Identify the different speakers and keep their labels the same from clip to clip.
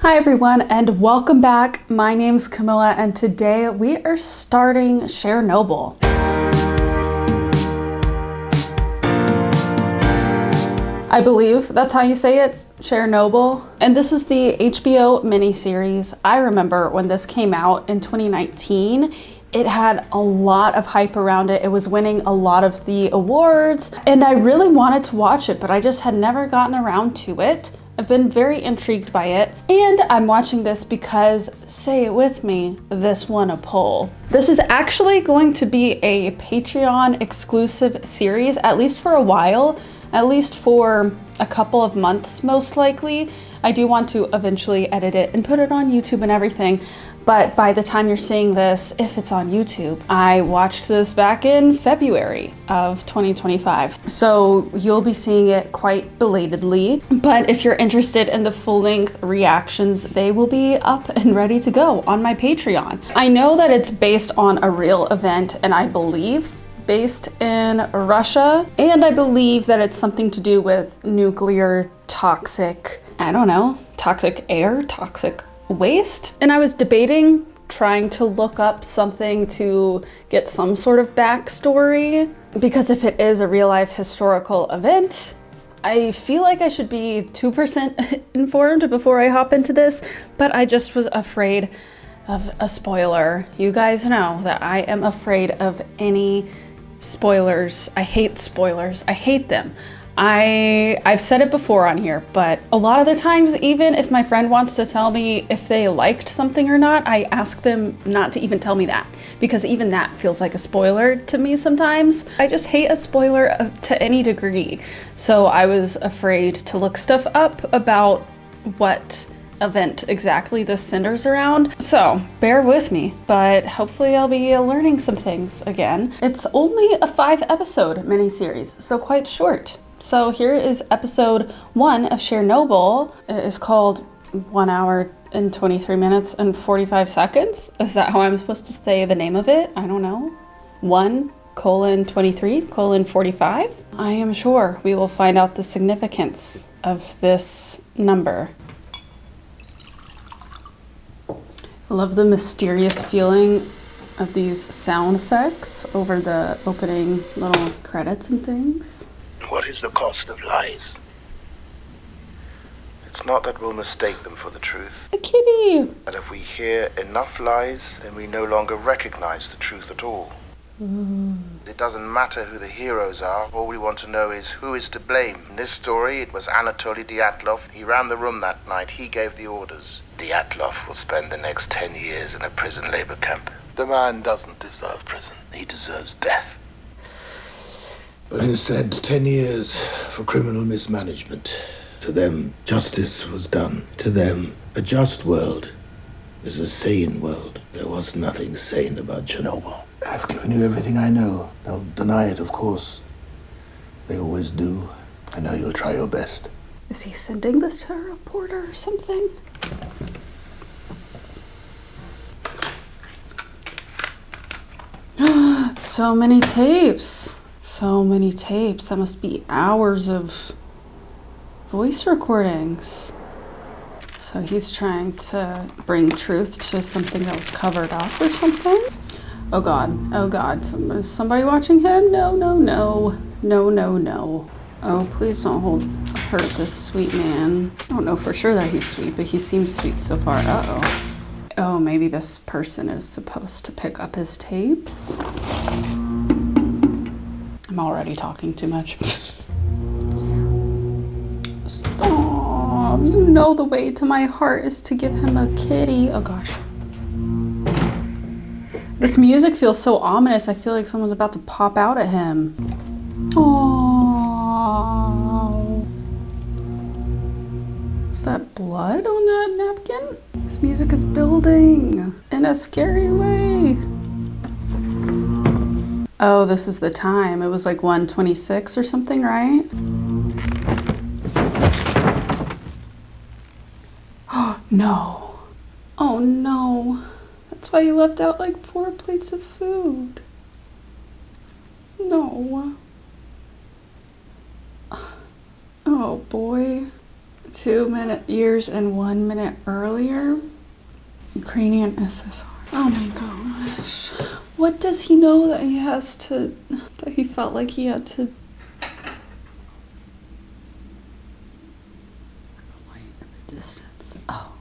Speaker 1: Hi everyone and welcome back. My name's Camilla and today we are starting Chernobyl. I believe that's how you say it, Chernobyl. And this is the HBO miniseries. I remember when this came out in 2019, it had a lot of hype around it. It was winning a lot of the awards and I really wanted to watch it, but I just had never gotten around to it. I've been very intrigued by it, and I'm watching this because, say it with me, this won a poll. This is actually going to be a Patreon exclusive series, at least for a while, at least for a couple of months, most likely. I do want to eventually edit it and put it on YouTube and everything, but by the time you're seeing this, if it's on YouTube, I watched this back in February of 2025. So you'll be seeing it quite belatedly. But if you're interested in the full-length reactions, they will be up and ready to go on my Patreon. I know that it's based on a real event, and I believe based in Russia, and I believe that it's something to do with nuclear toxic, I don't know, toxic air, toxic waste. And I was debating trying to look up something to get some sort of backstory, because if it is a real life historical event, I feel like I should be 2% informed before I hop into this, but I just was afraid of a spoiler. You guys know that I am afraid of any spoilers. I hate spoilers. I hate them. I've said it before on here, but a lot of the times, even if my friend wants to tell me if they liked something or not, I ask them not to even tell me that, because even that feels like a spoiler to me sometimes. I just hate a spoiler to any degree. So I was afraid to look stuff up about what event exactly this centers around. So bear with me, but hopefully I'll be learning some things again. It's only a 5-episode miniseries, so quite short. So here is episode 1 of Chernobyl. It is called 1 hour and 23 minutes and 45 seconds. Is that how I'm supposed to say the name of it? I don't know. 1:23:45. I am sure we will find out the significance of this number. I love the mysterious feeling of these sound effects over the opening little credits and things.
Speaker 2: What is the cost of lies? It's not that we'll mistake them for the truth.
Speaker 1: A kitty!
Speaker 2: But if we hear enough lies, then we no longer recognize the truth at all.
Speaker 1: Ooh.
Speaker 2: It doesn't matter who the heroes are. All we want to know is who is to blame. In this story, it was Anatoly Dyatlov. He ran the room that night. He gave the orders. Dyatlov will spend the next 10 years in a prison labor camp. The man doesn't deserve prison. He deserves death.
Speaker 3: But instead, 10 years for criminal mismanagement. To them, justice was done. To them, a just world is a sane world. There was nothing sane about Chernobyl. I've given you everything I know. They'll deny it, of course. They always do. I know you'll try your best.
Speaker 1: Is he sending this to a reporter or something? So many tapes. So many tapes. That must be hours of voice recordings. So he's trying to bring truth to something that was covered up or something. Oh God, oh God, is somebody watching him? No, no, no, no, no, no. Oh, please don't hurt this sweet man. I don't know for sure that he's sweet, but he seems sweet so far. Uh-oh. Oh, maybe this person is supposed to pick up his tapes? I'm already talking too much. Stop. You know the way to my heart is to give him a kitty. Oh gosh. This music feels so ominous. I feel like someone's about to pop out at him. Oh. Is that blood on that napkin? This music is building in a scary way. Oh, this is the time. It was like 1:26 or something, right? Oh, no. Oh, no. That's why you left out like 4 plates of food. No. Oh, boy. 2 years and 1 minute earlier. Ukrainian SSR. Oh my gosh. What does he know that he has to, that he felt like he had to? Wait, in the distance. Oh.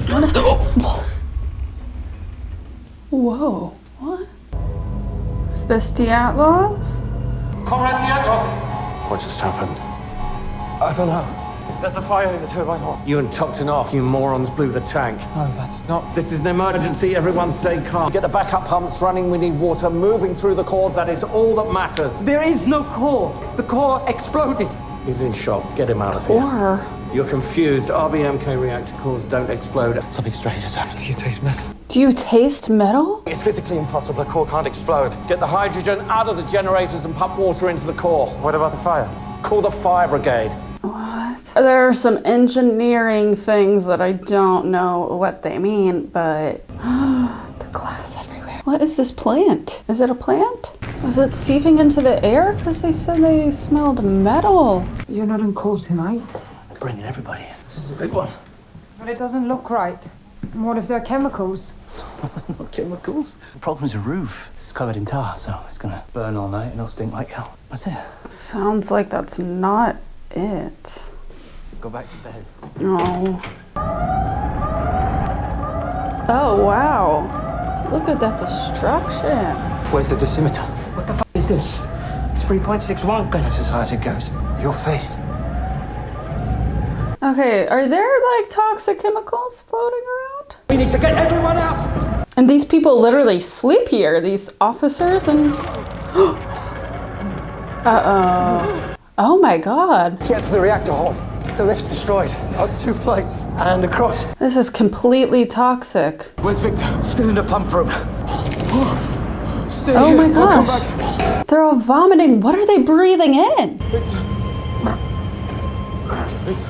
Speaker 1: What is, whoa. Whoa, what? Is this Dyatlov?
Speaker 4: Comrade Dyatlov!
Speaker 5: What just happened?
Speaker 4: I don't know. There's a fire in the turbine hall.
Speaker 5: You and Toktonov, you morons, blew the tank.
Speaker 4: No, that's not...
Speaker 5: This is an emergency. Everyone stay calm. Get the backup pumps running. We need water moving through the core. That is all that matters.
Speaker 4: There is no core. The core exploded.
Speaker 5: He's in shock. Get him out of here.
Speaker 1: Or
Speaker 5: You're confused. RBMK reactor cores don't explode.
Speaker 4: Something strange has happened. Do you taste metal?
Speaker 1: do you taste metal?
Speaker 4: It's physically impossible. The core can't explode.
Speaker 5: Get the hydrogen out of the generators and pump water into the core.
Speaker 4: What about the fire?
Speaker 5: Call the fire brigade.
Speaker 1: What? There are some engineering things that I don't know what they mean, but the glass everywhere. What is this plant? Is it a plant? Is it seeping into the air? Because they said they smelled metal.
Speaker 6: You're not on call tonight.
Speaker 5: We're bringing everybody in. This is a big one.
Speaker 6: But it doesn't look right. And what if they're chemicals?
Speaker 5: Not chemicals. The problem's a roof. It's covered in tar, so it's gonna burn all night and it'll stink like hell. That's it.
Speaker 1: Sounds like that's not it.
Speaker 5: Go back to bed.
Speaker 1: Oh. Oh, wow. Look at that destruction.
Speaker 4: Where's the dosimeter? What the f*** is this? It's 3.61. That's as high as it goes. Your face.
Speaker 1: Okay, are there like toxic chemicals floating around?
Speaker 4: We need to get everyone out!
Speaker 1: And these people literally sleep here, these officers, and... Uh-oh. Oh my god.
Speaker 4: Let's get to the reactor hall. The lift's destroyed. Up 2 flights and across.
Speaker 1: This is completely toxic.
Speaker 4: Where's Victor? Still in the pump room. Stay
Speaker 1: Oh
Speaker 4: here.
Speaker 1: my
Speaker 4: We'll come
Speaker 1: gosh.
Speaker 4: back.
Speaker 1: They're all vomiting. What are they breathing in?
Speaker 4: Victor.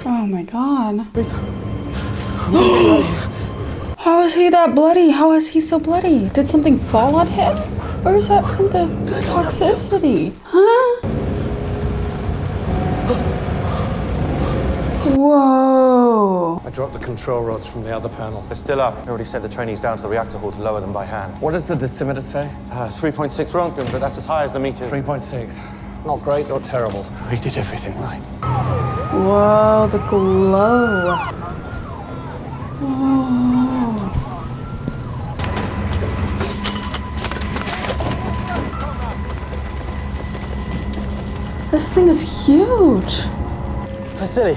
Speaker 1: Oh my god. How is he that bloody? How is he so bloody? Did something fall on him? Or is that from the toxicity? Huh? Whoa.
Speaker 5: I dropped the control rods from the other panel.
Speaker 7: They're still up. I already sent the trainees down to the reactor hall to lower them by hand.
Speaker 5: What does the dosimeter say?
Speaker 7: 3.6 Rontgen, but that's as high as the meter.
Speaker 5: 3.6. Not great, not terrible.
Speaker 7: We did everything right.
Speaker 1: Whoa, the glow. Whoa. This thing is huge.
Speaker 5: Vasily,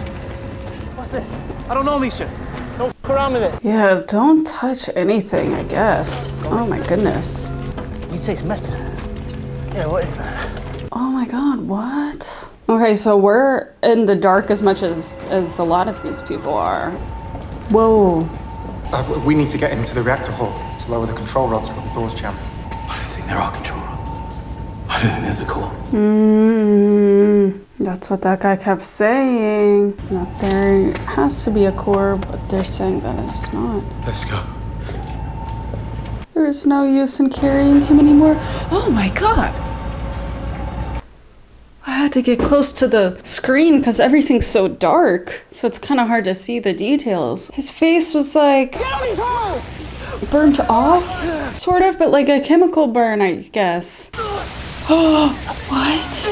Speaker 5: what's this? I don't know, Misha. Don't f*** around with it.
Speaker 1: Yeah, don't touch anything, I guess. Oh my goodness.
Speaker 5: You taste metal. Yeah, what is that?
Speaker 1: Oh my god, what? Okay, so we're in the dark as much as a lot of these people are. Whoa.
Speaker 7: We need to get into the reactor hall to lower the control rods while the door's jammed.
Speaker 3: I don't think there are control rods. I don't think there's a core.
Speaker 1: That's what that guy kept saying. That there has to be a core, but they're saying that it's not.
Speaker 3: Let's go.
Speaker 1: There is no use in carrying him anymore. Oh my god! I had to get close to the screen because everything's so dark. So it's kind of hard to see the details. His face was like burnt off, sort of, but like a chemical burn, I guess. Oh, what?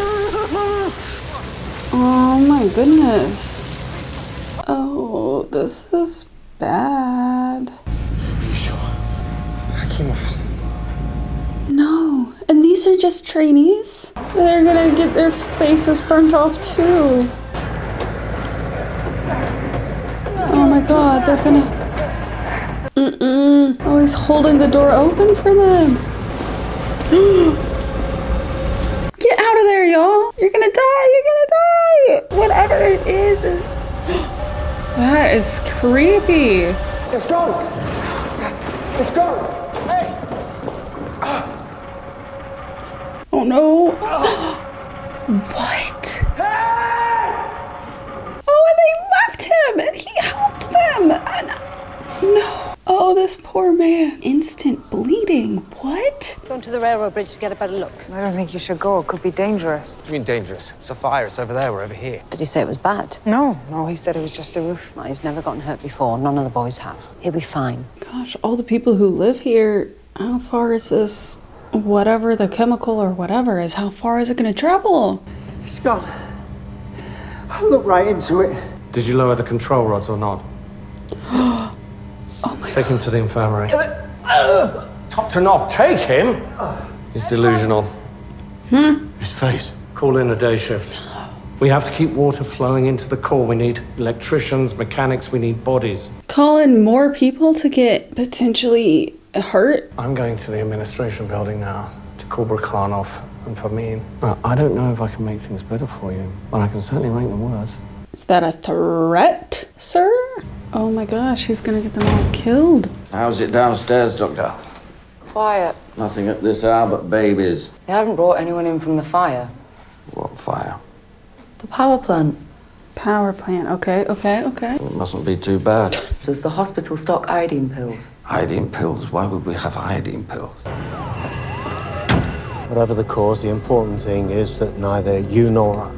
Speaker 1: Oh my goodness. Oh, this is bad.
Speaker 7: Are you sure? Akimov.
Speaker 1: No, and these are just trainees. They're gonna get their faces burnt off too. Oh my god, they're gonna... Oh, he's holding the door open for them. Get out of there, y'all. You're gonna die, you're gonna die. Whatever it is. That is creepy.
Speaker 4: It's gone! It's gone!
Speaker 1: Oh no. What? Oh, and they left him and he helped them. No. Oh, this poor man. Instant bleeding. What?
Speaker 8: Going to the railroad bridge to get a better look.
Speaker 6: I don't think you should go. It could be dangerous.
Speaker 9: What do you mean dangerous? It's a fire. It's over there. We're over here.
Speaker 8: Did he say it was bad?
Speaker 6: No, he said it was just a roof.
Speaker 8: Well, he's never gotten hurt before. None of the boys have. He'll be fine.
Speaker 1: Gosh, all the people who live here, how far is this, whatever the chemical or whatever is, how far is it going to travel?
Speaker 4: It's gone. I looked right into it.
Speaker 9: Did you lower the control rods or not?
Speaker 1: Oh my
Speaker 9: Take him to the infirmary. Topped and off. Take him? He's delusional.
Speaker 3: His face.
Speaker 9: Call in a day shift. We have to keep water flowing into the core. We need electricians, mechanics, we need bodies.
Speaker 1: Call in more people to get potentially hurt?
Speaker 9: I'm going to the administration building now to call Brakhanov and Famin. Well, I don't know if I can make things better for you, but I can certainly make them worse.
Speaker 1: Is that a threat, sir? Oh my gosh, he's gonna get them all killed.
Speaker 10: How's it downstairs, Doctor?
Speaker 8: Quiet.
Speaker 10: Nothing at this hour but babies.
Speaker 8: They haven't brought anyone in from the fire.
Speaker 10: What fire?
Speaker 8: The power plant.
Speaker 1: Power plant, okay.
Speaker 10: Well, it mustn't be too bad.
Speaker 8: Does the hospital stock iodine pills?
Speaker 10: Iodine pills? Why would we have iodine pills?
Speaker 11: Whatever the cause, the important thing is that neither you nor I...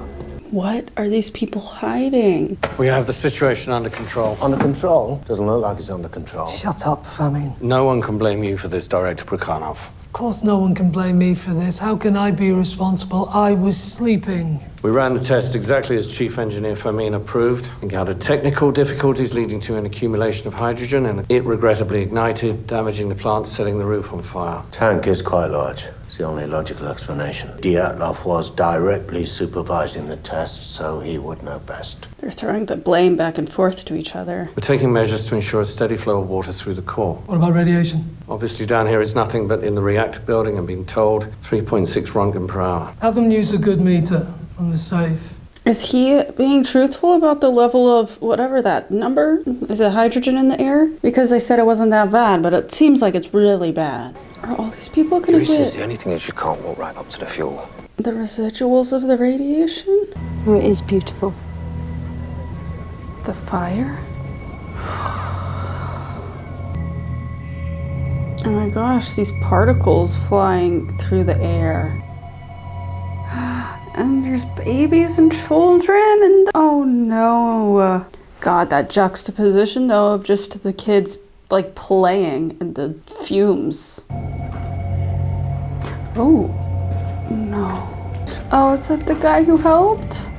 Speaker 1: What are these people hiding?
Speaker 9: We have the situation under control.
Speaker 11: Under control? Doesn't look like it's under control.
Speaker 4: Shut up, Famin.
Speaker 9: No one can blame you for this, Director Brakhanov.
Speaker 12: Of course no one can blame me for this. How can I be responsible? I was sleeping.
Speaker 9: We ran the test exactly as Chief Engineer Famin approved. Encountered technical difficulties leading to an accumulation of hydrogen, and it regrettably ignited, damaging the plant, setting the roof on fire.
Speaker 11: Tank is quite large. It's the only logical explanation. Dyatlov was directly supervising the test, so he would know best.
Speaker 1: They're throwing the blame back and forth to each other.
Speaker 9: We're taking measures to ensure a steady flow of water through the core.
Speaker 12: What about radiation?
Speaker 9: Obviously down here it's nothing, but in the reactor building I'm being told 3.6 Röntgen per hour.
Speaker 12: Have them use a good meter on the safe.
Speaker 1: Is he being truthful about the level of whatever that number? Is it hydrogen in the air? Because they said it wasn't that bad, but it seems like it's really bad. Are all these people gonna get...
Speaker 5: The only thing is you can't walk right up to the fuel.
Speaker 1: the residuals of the radiation?
Speaker 13: Oh, it is beautiful.
Speaker 1: The fire? Oh my gosh, these particles flying through the air. And there's babies and children and oh no. God, that juxtaposition though of just the kids like playing in the fumes. Oh, no. Oh, is that the guy who helped?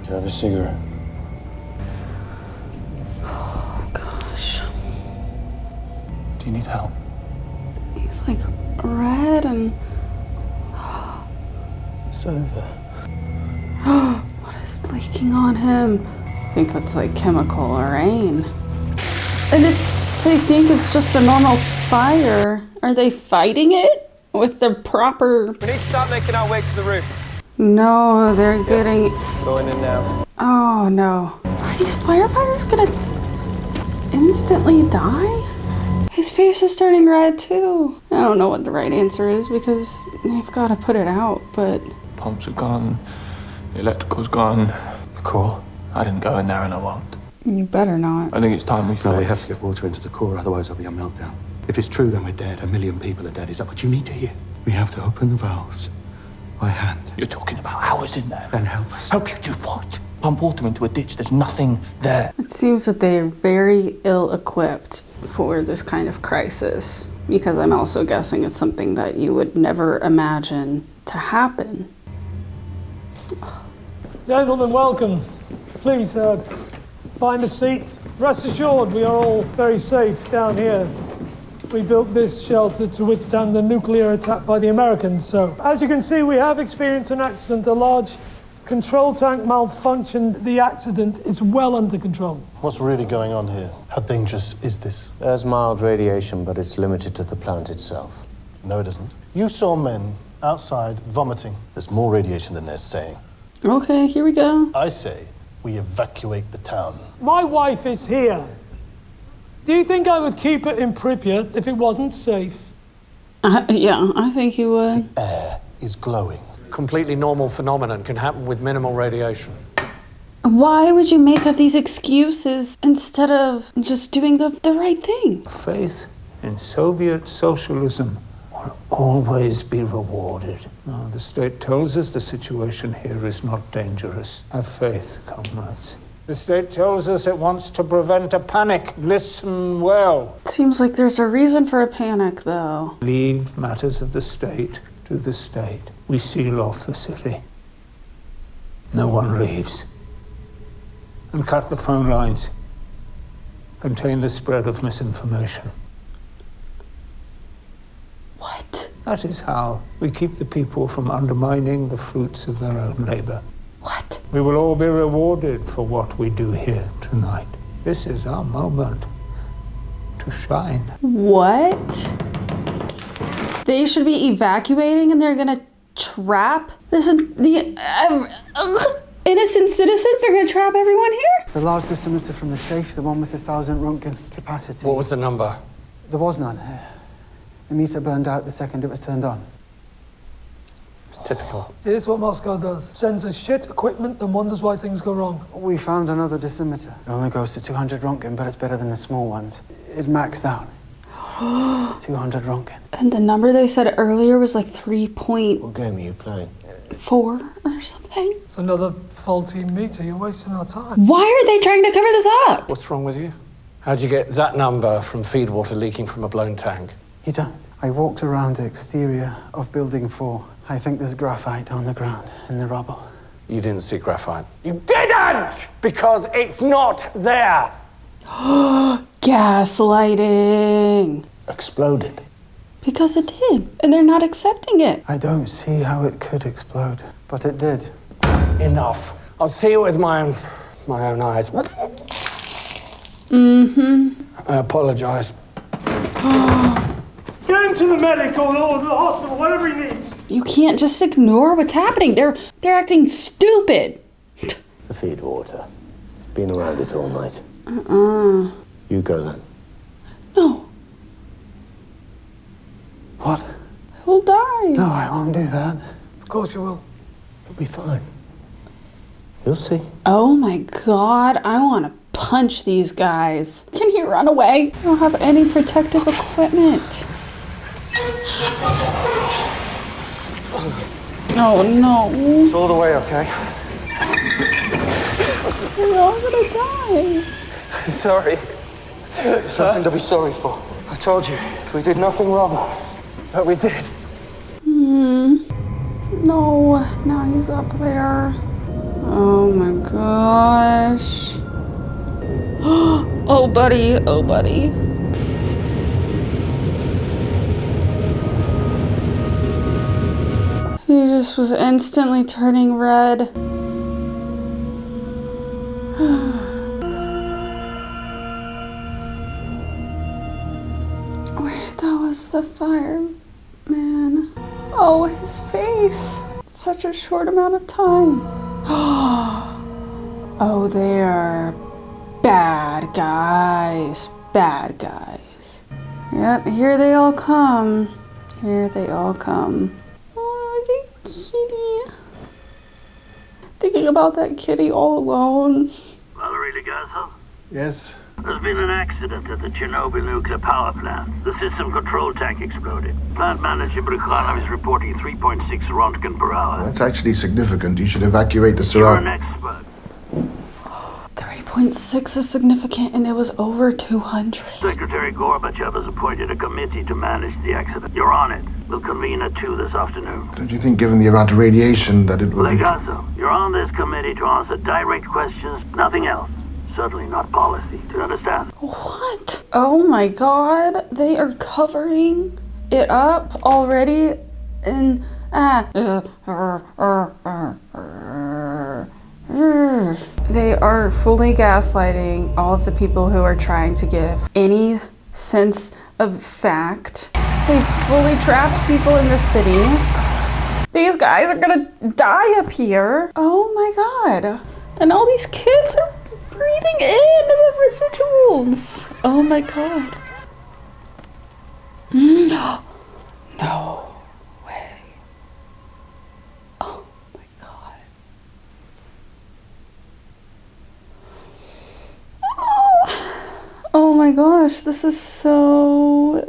Speaker 11: Do you have a cigarette?
Speaker 1: Oh gosh.
Speaker 5: Do you need help?
Speaker 1: He's like red and...
Speaker 11: It's over.
Speaker 1: What is leaking on him? I think that's like chemical rain. And if they think it's just a normal fire, are they fighting it with the proper...
Speaker 14: We need to start making our way to the roof.
Speaker 1: No, they're getting...
Speaker 14: Going in now.
Speaker 1: Oh no. Are these firefighters gonna instantly die? His face is turning red too. I don't know what the right answer is because they've got to put it out, but...
Speaker 15: Pumps are gone, the electrical's gone. The core, I didn't go in there and I won't.
Speaker 1: You better not.
Speaker 15: I think it's time we
Speaker 16: No, we have to get water into the core, otherwise there'll be a meltdown. If it's true, then we're dead. 1 million people are dead. Is that what you need to hear? We have to open the valves by hand.
Speaker 15: You're talking about hours in there.
Speaker 16: Then help us.
Speaker 15: Help you do what? Pump water into a ditch, there's nothing there.
Speaker 1: It seems that they're very ill-equipped for this kind of crisis, because I'm also guessing it's something that you would never imagine to happen.
Speaker 12: Gentlemen, welcome. Please, find a seat. Rest assured, we are all very safe down here. We built this shelter to withstand the nuclear attack by the Americans, so... As you can see, we have experienced an accident. A large control tank malfunctioned. The accident is well under control.
Speaker 17: What's really going on here? How dangerous is this?
Speaker 11: There's mild radiation, but it's limited to the plant itself.
Speaker 17: No, it isn't. You saw men outside vomiting. There's more radiation than they're saying.
Speaker 1: Okay, here we go.
Speaker 17: I say we evacuate the town.
Speaker 12: My wife is here. Do you think I would keep it in Pripyat if it wasn't safe?
Speaker 1: Yeah, I think you would.
Speaker 17: The air is glowing.
Speaker 9: Completely normal phenomenon, can happen with minimal radiation.
Speaker 1: Why would you make up these excuses instead of just doing the right thing?
Speaker 18: Faith in Soviet socialism
Speaker 13: will always be rewarded. Now, the state tells us the situation here is not dangerous. Have faith, comrades. The state tells us it wants to prevent a panic. Listen well.
Speaker 1: Seems like there's a reason for a panic, though.
Speaker 13: Leave matters of the state to the state. We seal off the city. No one leaves. And cut the phone lines. Contain the spread of misinformation.
Speaker 1: What?
Speaker 13: That is how we keep the people from undermining the fruits of their own labor.
Speaker 1: What?
Speaker 13: We will all be rewarded for what we do here tonight. This is our moment to shine.
Speaker 1: What? They should be evacuating and they're gonna trap innocent citizens are gonna trap everyone here?
Speaker 18: The large dosimeter from the safe, the one with 1,000 Röntgen capacity.
Speaker 9: What was the number?
Speaker 18: There was none. The meter burned out the second it was turned on.
Speaker 9: It's typical.
Speaker 12: Here's what Moscow does. Sends us shit equipment and wonders why things go wrong.
Speaker 18: We found another dosimeter. It only goes to 200 Röntgen, but it's better than the small ones. It maxed out. 200 Röntgen.
Speaker 1: And the number they said earlier was like 3.4
Speaker 11: What game are you playing?
Speaker 1: or something.
Speaker 12: It's another faulty meter. You're wasting our time.
Speaker 1: Why are they trying to cover this up?
Speaker 9: What's wrong with you? How'd you get that number from feed water leaking from a blown tank?
Speaker 18: You don't. I walked around the exterior of Building 4. I think there's graphite on the ground, in the rubble.
Speaker 9: You didn't see graphite. You didn't! Because it's not there!
Speaker 1: Gaslighting.
Speaker 11: Exploded.
Speaker 1: Because it did, and they're not accepting it.
Speaker 18: I don't see how it could explode, but it did.
Speaker 9: Enough. I'll see it with my own eyes.
Speaker 1: Mm-hmm.
Speaker 9: I apologize.
Speaker 12: Get him to the medic or the hospital, whatever he needs.
Speaker 1: You can't just ignore what's happening. They're acting stupid.
Speaker 11: The feed water. Been around it all night. You go then.
Speaker 1: No.
Speaker 18: What?
Speaker 1: He'll die.
Speaker 18: No, I won't do that.
Speaker 12: Of course you will.
Speaker 11: You'll be fine. You'll see.
Speaker 1: Oh my God, I want to punch these guys. Can he run away? I don't have any protective equipment. Oh no.
Speaker 18: It's all the way, okay?
Speaker 1: We're all gonna die.
Speaker 18: Sorry. Something to be sorry for. I told you, we did nothing wrong. But we did.
Speaker 1: No, now he's up there. Oh my gosh. Oh buddy, oh buddy. He just was instantly turning red. Wait, that was the fireman. Oh, his face. Such a short amount of time. Oh, they are bad guys. Bad guys. Yep, here they all come. Here they all come. Oh, the kitty. Thinking about that kitty all alone.
Speaker 19: Valerie Legazo?
Speaker 18: Yes?
Speaker 19: There's been an accident at the Chernobyl nuclear power plant. The system control tank exploded. Plant manager Brukhanov is reporting 3.6 Röntgen per hour.
Speaker 3: That's actually significant. You should evacuate the
Speaker 19: You're an
Speaker 3: surround.
Speaker 19: expert.
Speaker 1: 3.6 is significant, and it was over 200.
Speaker 19: Secretary Gorbachev has appointed a committee to manage the accident. You're on it. We'll convene at 2 this afternoon.
Speaker 3: Don't you think, given the amount of radiation, that it would be...
Speaker 19: Legazo, you're on this committee to answer direct questions, nothing else. Certainly not policy. Do you understand?
Speaker 1: What? Oh my God. They are covering it up already. And they are fully gaslighting all of the people who are trying to give any sense of fact. They've fully trapped people in the city. These guys are gonna die up here. Oh my God. And all these kids are breathing in the residuals. Oh my God. No. No way. Oh my God. Oh my gosh, this is so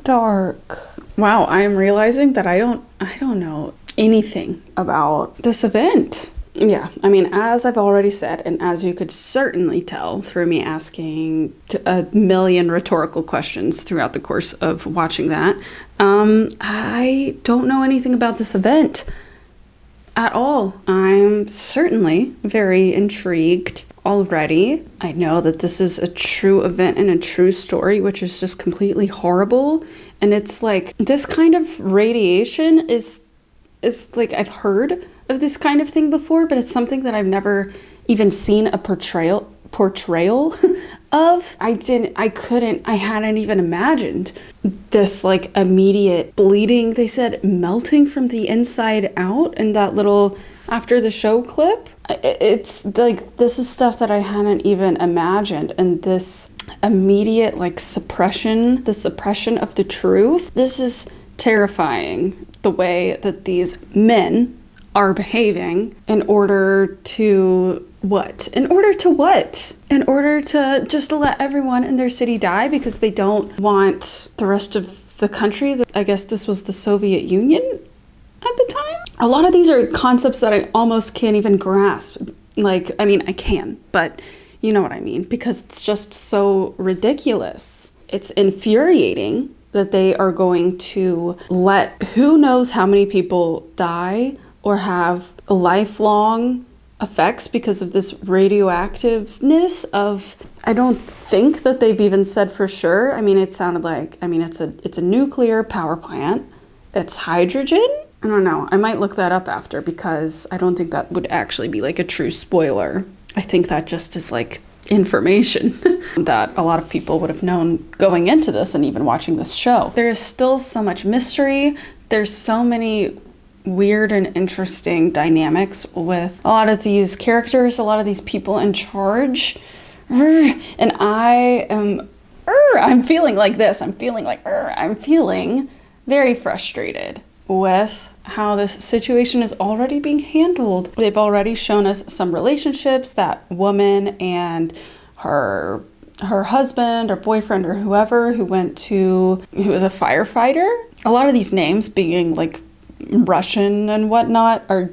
Speaker 1: dark. Wow, I am realizing that I don't know anything about this event. Yeah, I mean, as I've already said, and as you could certainly tell through me asking a million rhetorical questions throughout the course of watching that, I don't know anything about this event at all. I'm certainly very intrigued already. I know that this is a true event and a true story, which is just completely horrible. And it's like, this kind of radiation is like, I've heard of this kind of thing before, but it's something that I've never even seen a portrayal of. I hadn't even imagined this like immediate bleeding. They said melting from the inside out in that little after the show clip. It's like, this is stuff that I hadn't even imagined. And this immediate like suppression of the truth. This is terrifying, the way that these men are behaving in order to what? In order to just let everyone in their city die because they don't want the rest of the country. I guess this was the Soviet Union at the time. A lot of these are concepts that I almost can't even grasp. Like, I mean, I can, but you know what I mean, because it's just so ridiculous. It's infuriating that they are going to let who knows how many people die or have lifelong effects because of this radioactiveness of, I don't think that they've even said for sure. I mean, it sounded like, I mean, it's a nuclear power plant. It's hydrogen. I don't know. I might look that up after because I don't think that would actually be like a true spoiler. I think that just is like information that a lot of people would have known going into this and even watching this show. There is still so much mystery. There's so many weird and interesting dynamics with a lot of these characters, a lot of these people in charge. And I'm feeling like this. I'm feeling very frustrated with how this situation is already being handled. They've already shown us some relationships, that woman and her husband or boyfriend or whoever who was a firefighter. A lot of these names being like Russian and whatnot are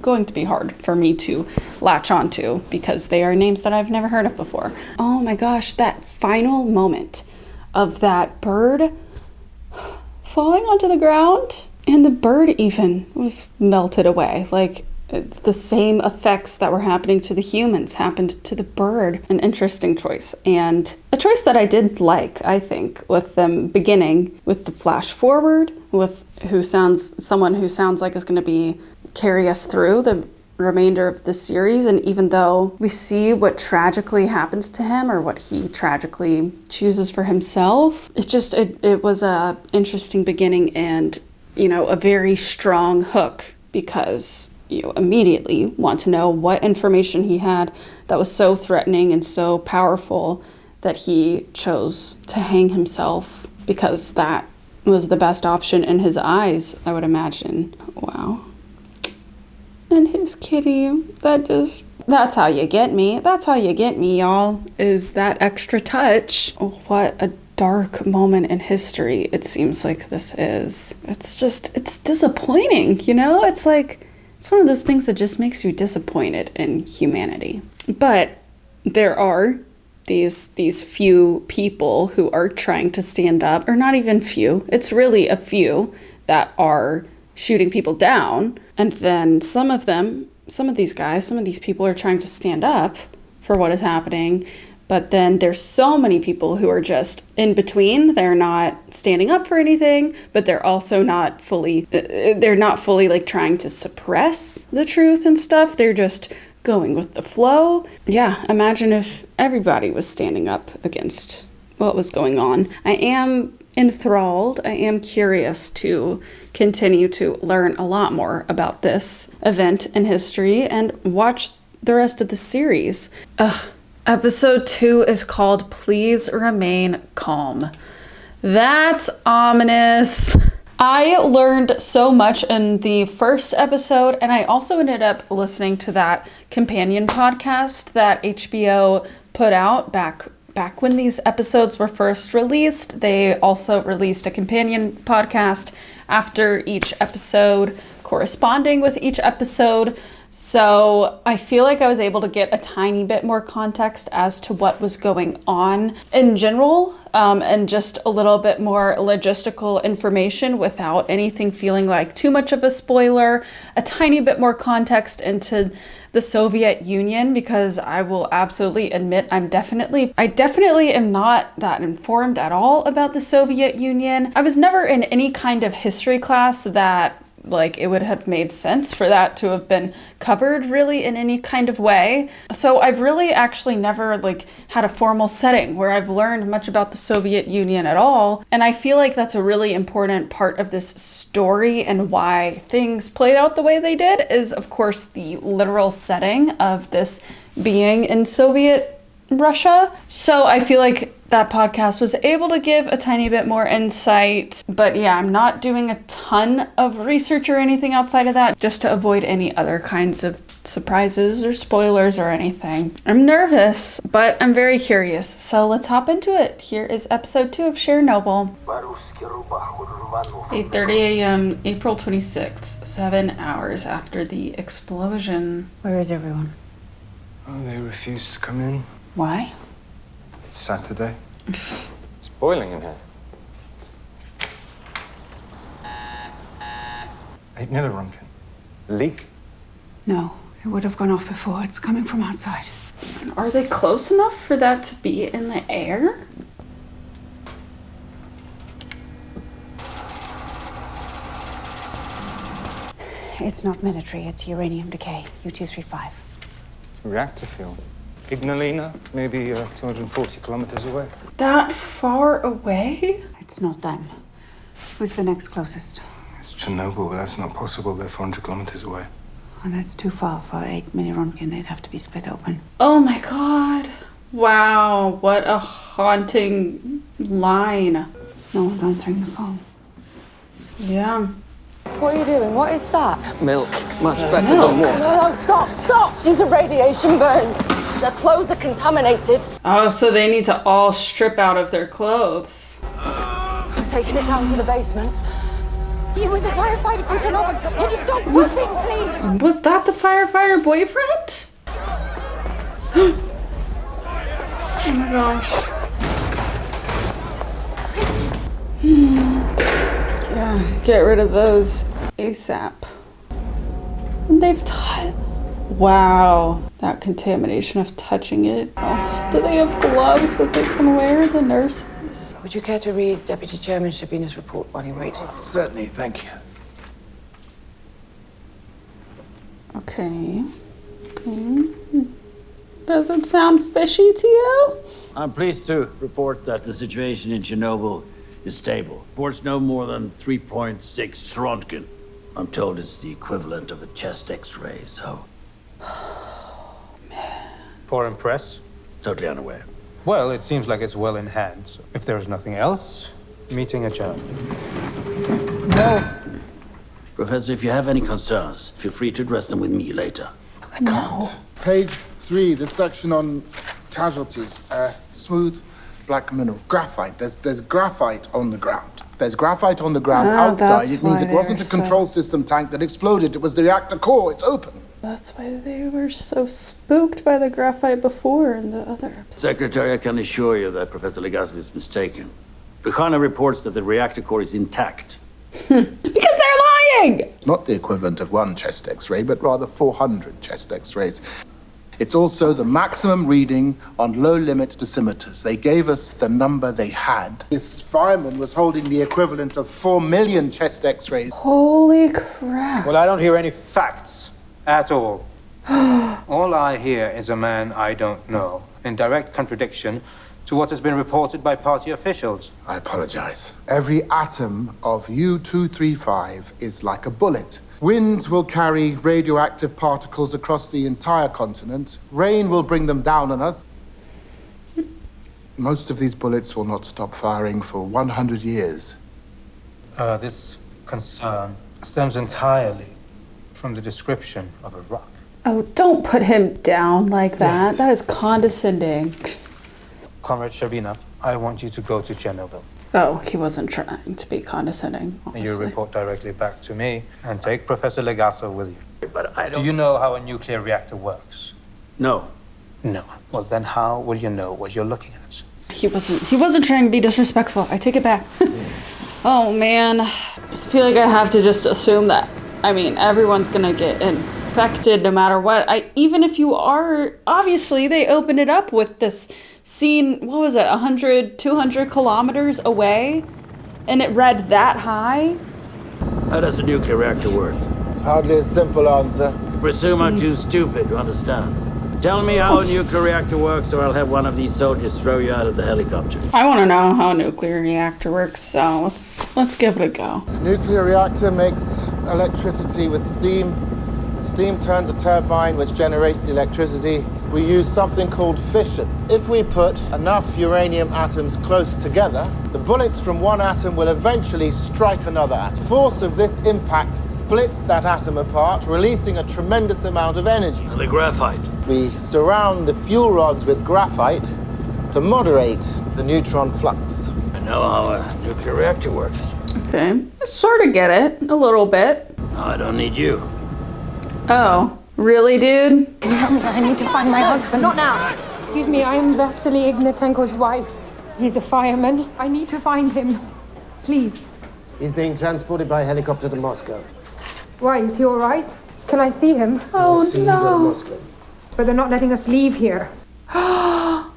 Speaker 1: going to be hard for me to latch onto because they are names that I've never heard of before. Oh my gosh, that final moment of that bird falling onto the ground, and the bird even was melted away. Like, the same effects that were happening to the humans happened to the bird. An interesting choice, and a choice that I did like, I think, with them beginning with the flash forward, with someone who sounds like is going to carry us through the remainder of the series. And even though we see what tragically happens to him or what he tragically chooses for himself, it was a interesting beginning and, you know, a very strong hook, because you immediately want to know what information he had that was so threatening and so powerful that he chose to hang himself, because that was the best option in his eyes, I would imagine. Wow. And his kitty, that's how you get me. That's how you get me, y'all, is that extra touch. What a dark moment in history it seems like this is. It's disappointing, you know? It's like, it's one of those things that just makes you disappointed in humanity. But there are these few people who are trying to stand up, or not even few, it's really a few that are shooting people down. And then some of these people are trying to stand up for what is happening. But then there's so many people who are just in between. They're not standing up for anything, but they're also not fully like trying to suppress the truth and stuff. They're just going with the flow. Yeah, imagine if everybody was standing up against what was going on. I am enthralled. I am curious to continue to learn a lot more about this event in history and watch the rest of the series. Episode 2 is called Please Remain Calm. That's ominous. I learned so much in the first episode, and I also ended up listening to that companion podcast that HBO put out back back when these episodes were first released, they also released a companion podcast after each episode, corresponding with each episode. So I feel like I was able to get a tiny bit more context as to what was going on in general, and just a little bit more logistical information without anything feeling like too much of a spoiler, a tiny bit more context into the Soviet Union, because I will absolutely admit I definitely am not that informed at all about the Soviet Union. I was never in any kind of history class that like it would have made sense for that to have been covered really in any kind of way. So I've really actually never like had a formal setting where I've learned much about the Soviet Union at all. And I feel like that's a really important part of this story, and why things played out the way they did is of course the literal setting of this being in Soviet Russia. So I feel like that podcast was able to give a tiny bit more insight. But yeah, I'm not doing a ton of research or anything outside of that, just to avoid any other kinds of surprises or spoilers or anything. I'm nervous, but I'm very curious. So let's hop into it. Here is episode 2 of Chernobyl. 8:30 a.m., April 26th, 7 hours after the explosion.
Speaker 18: Where is everyone?
Speaker 7: Oh, they refused to come in.
Speaker 18: Why?
Speaker 7: It's Saturday. It's boiling in here. 8 millirunken. Leak?
Speaker 18: No, it would have gone off before. It's coming from outside.
Speaker 1: Are they close enough for that to be in the air?
Speaker 18: It's not military, it's uranium decay, U-235.
Speaker 7: Reactor fuel. Ignalina, maybe 240 kilometers away.
Speaker 1: That far away?
Speaker 18: It's not them. Who's the next closest?
Speaker 7: It's Chernobyl, but that's not possible. They're 400 kilometers away.
Speaker 18: And that's too far for 8 millirunken. They'd have to be split open.
Speaker 1: Oh my god. Wow, what a haunting line.
Speaker 18: No one's answering the phone.
Speaker 1: Yeah.
Speaker 8: What are you doing? What is that?
Speaker 10: Milk. Much better than water.
Speaker 8: No, stop! These are radiation burns. Their clothes are contaminated.
Speaker 1: Oh, so they need to all strip out of their clothes.
Speaker 8: We're taking it down to the basement. You was a firefighter from Chernobyl. Can you stop pushing, please?
Speaker 1: Was that the firefighter boyfriend? Oh my gosh. Yeah, get rid of those ASAP. And they've wow, that contamination of touching it. Oh, do they have gloves that they can wear, the nurses?
Speaker 8: Would you care to read Deputy Chairman Shabina's report while you wait?
Speaker 3: Certainly, thank you.
Speaker 1: Okay. Does it sound fishy to you?
Speaker 20: I'm pleased to report that the situation in Chernobyl is stable. Reports no more than 3.6 Röntgen. I'm told it's the equivalent of a chest X-ray, so...
Speaker 15: Foreign press?
Speaker 20: Totally unaware.
Speaker 15: Well, it seems like it's well in hand. So if there is nothing else, meeting adjourned.
Speaker 20: No. Professor, if you have any concerns, feel free to address them with me later.
Speaker 3: I can't. Page 3, the section on casualties. Smooth black mineral. Graphite. There's graphite on the ground. There's graphite on the ground outside. It means it wasn't a control system tank that exploded. It was the reactor core. It's open.
Speaker 1: That's why they were so spooked by the graphite before in the other episode.
Speaker 20: Secretary, I can assure you that Professor Legasov is mistaken. Brikhana reports that the reactor core is intact.
Speaker 1: Because they're lying!
Speaker 3: Not the equivalent of one chest X-ray, but rather 400 chest X-rays. It's also the maximum reading on low-limit dosimeters. They gave us the number they had. This fireman was holding the equivalent of 4 million chest X-rays.
Speaker 1: Holy crap.
Speaker 15: Well, I don't hear any facts at all. All I hear is a man I don't know, in direct contradiction to what has been reported by party officials.
Speaker 3: I apologize. Every atom of U-235 is like a bullet. Winds will carry radioactive particles across the entire continent. Rain will bring them down on us. Most of these bullets will not stop firing for 100 years.
Speaker 15: This concern stems entirely from the description of a rock.
Speaker 1: Oh, don't put him down like that.
Speaker 15: Yes.
Speaker 1: That is condescending.
Speaker 15: Comrade Shabina, I want you to go to Chernobyl.
Speaker 1: Oh, he wasn't trying to be condescending,
Speaker 15: You
Speaker 1: honestly.
Speaker 15: report directly back to me and take Professor Legato with you.
Speaker 20: But I don't...
Speaker 15: Do you know how a nuclear reactor works?
Speaker 20: No.
Speaker 15: No. Well, then how will you know what you're looking at?
Speaker 1: He wasn't trying to be disrespectful. I take it back. Oh, man. I feel like I have to just assume that, I mean, everyone's gonna get infected no matter what. Even if you are, obviously, they opened it up with this scene, what was it, 100, 200 kilometers away? And it read that high?
Speaker 20: How does a nuclear reactor work?
Speaker 3: It's hardly a simple answer.
Speaker 20: Presume I'm too stupid to understand. Tell me how a nuclear reactor works, or I'll have one of these soldiers throw you out of the helicopter.
Speaker 1: I want to know how a nuclear reactor works, so let's give it a go.
Speaker 3: A nuclear reactor makes electricity with steam. Steam turns a turbine which generates the electricity. We use something called fission. If we put enough uranium atoms close together, the bullets from one atom will eventually strike another atom. The force of this impact splits that atom apart, releasing a tremendous amount of energy.
Speaker 20: And the graphite?
Speaker 3: We surround the fuel rods with graphite to moderate the neutron flux.
Speaker 20: I know how a nuclear reactor works.
Speaker 1: Okay, I sort of get it, a little bit.
Speaker 20: No, I don't need you.
Speaker 1: Oh, really, dude?
Speaker 6: Can you help me? I need to find my husband. Not now. Excuse me, I am Vasily Ignatenko's wife. He's a fireman. I need to find him. Please.
Speaker 11: He's being transported by helicopter to Moscow.
Speaker 6: Why, is he all right? Can I see him?
Speaker 1: Oh,
Speaker 11: See you go to
Speaker 1: no.
Speaker 11: Moscow.
Speaker 6: But they're not letting us leave here.
Speaker 1: Oh!